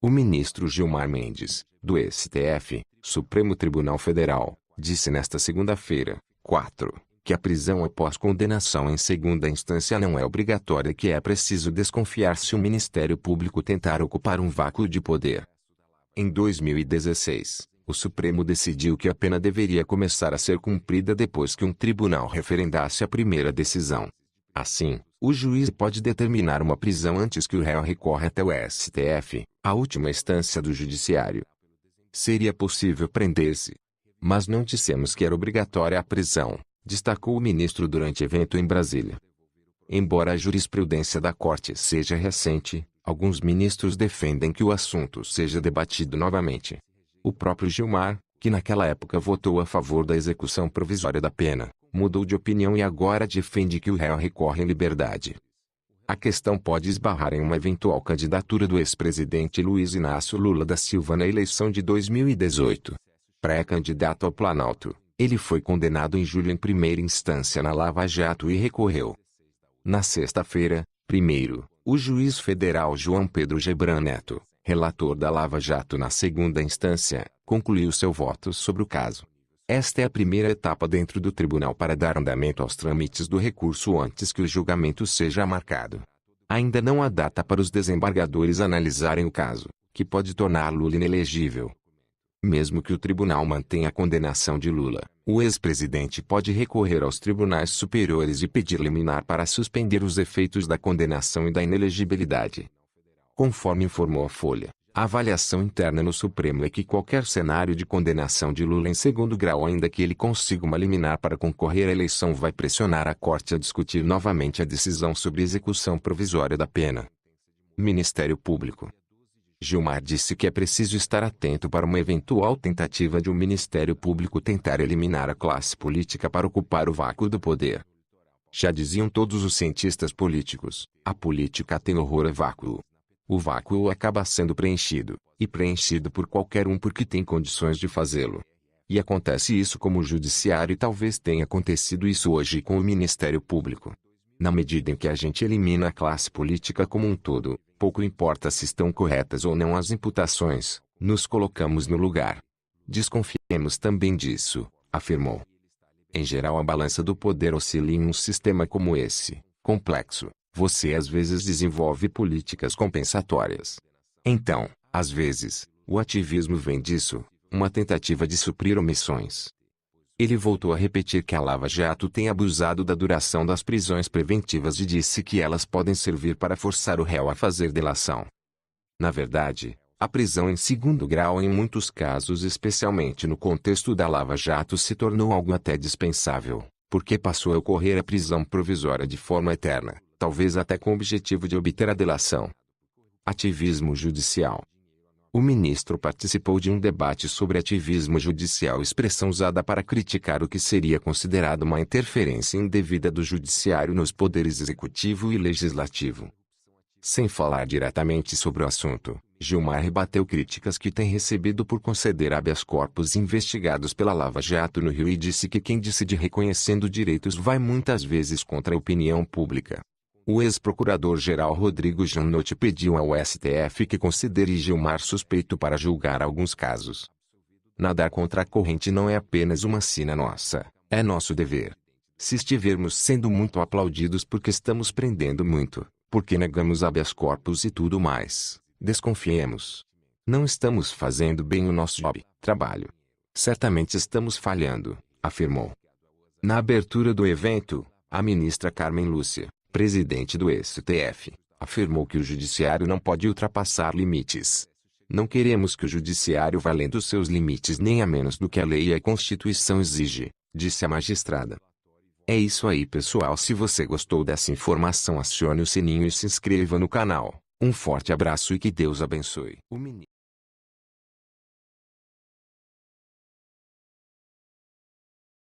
O ministro Gilmar Mendes, do STF, Supremo Tribunal Federal, disse nesta segunda-feira, 4, que a prisão após condenação em segunda instância não é obrigatória e que é preciso desconfiar se o Ministério Público tentar ocupar um vácuo de poder. Em 2016, o Supremo decidiu que a pena deveria começar a ser cumprida depois que um tribunal referendasse a primeira decisão. Assim, o juiz pode determinar uma prisão antes que o réu recorra até o STF, a última instância do judiciário. Seria possível prender-se. Mas não dissemos que era obrigatória a prisão, destacou o ministro durante evento em Brasília. Embora a jurisprudência da Corte seja recente, alguns ministros defendem que o assunto seja debatido novamente. O próprio Gilmar, que naquela época votou a favor da execução provisória da pena, mudou de opinião e agora defende que o réu recorre em liberdade. A questão pode esbarrar em uma eventual candidatura do ex-presidente Luiz Inácio Lula da Silva na eleição de 2018. Pré-candidato ao Planalto, ele foi condenado em julho em primeira instância na Lava Jato e recorreu. Na sexta-feira, 1º, o juiz federal João Pedro Gebran Neto, relator da Lava Jato na segunda instância, concluiu seu voto sobre o caso. Esta é a primeira etapa dentro do tribunal para dar andamento aos trâmites do recurso antes que o julgamento seja marcado. Ainda não há data para os desembargadores analisarem o caso, que pode tornar Lula inelegível. Mesmo que o tribunal mantenha a condenação de Lula, o ex-presidente pode recorrer aos tribunais superiores e pedir liminar para suspender os efeitos da condenação e da inelegibilidade. Conforme informou a Folha, a avaliação interna no Supremo é que qualquer cenário de condenação de Lula em segundo grau, ainda que ele consiga uma liminar para concorrer à eleição, vai pressionar a Corte a discutir novamente a decisão sobre execução provisória da pena. Ministério Público. Gilmar disse que é preciso estar atento para uma eventual tentativa de um Ministério Público tentar eliminar a classe política para ocupar o vácuo do poder. Já diziam todos os cientistas políticos, a política tem horror a vácuo. O vácuo acaba sendo preenchido, e preenchido por qualquer um porque tem condições de fazê-lo. E acontece isso como o judiciário e talvez tenha acontecido isso hoje com o Ministério Público. Na medida em que a gente elimina a classe política como um todo, pouco importa se estão corretas ou não as imputações, nos colocamos no lugar. Desconfiemos também disso, afirmou. Em geral, a balança do poder oscila em um sistema como esse, complexo. Você às vezes desenvolve políticas compensatórias. Então, às vezes, o ativismo vem disso, uma tentativa de suprir omissões. Ele voltou a repetir que a Lava Jato tem abusado da duração das prisões preventivas e disse que elas podem servir para forçar o réu a fazer delação. Na verdade, a prisão em segundo grau em muitos casos, especialmente no contexto da Lava Jato, se tornou algo até dispensável, porque passou a ocorrer a prisão provisória de forma eterna, talvez até com o objetivo de obter a delação. Ativismo judicial. O ministro participou de um debate sobre ativismo judicial, expressão usada para criticar o que seria considerado uma interferência indevida do judiciário nos poderes executivo e legislativo. Sem falar diretamente sobre o assunto, Gilmar rebateu críticas que tem recebido por conceder habeas corpus investigados pela Lava Jato no Rio e disse que quem decide reconhecendo direitos vai muitas vezes contra a opinião pública. O ex-procurador-geral Rodrigo Janot pediu ao STF que considere Gilmar suspeito para julgar alguns casos. Nadar contra a corrente não é apenas uma sina nossa, é nosso dever. Se estivermos sendo muito aplaudidos porque estamos prendendo muito, porque negamos habeas corpus e tudo mais, desconfiemos. Não estamos fazendo bem o nosso trabalho. Certamente estamos falhando, afirmou. Na abertura do evento, a ministra Carmen Lúcia, presidente do STF, afirmou que o judiciário não pode ultrapassar limites. Não queremos que o judiciário vá além dos seus limites nem a menos do que a lei e a Constituição exige, disse a magistrada. É isso aí, pessoal. Se você gostou dessa informação, acione o sininho e se inscreva no canal. Um forte abraço e que Deus abençoe.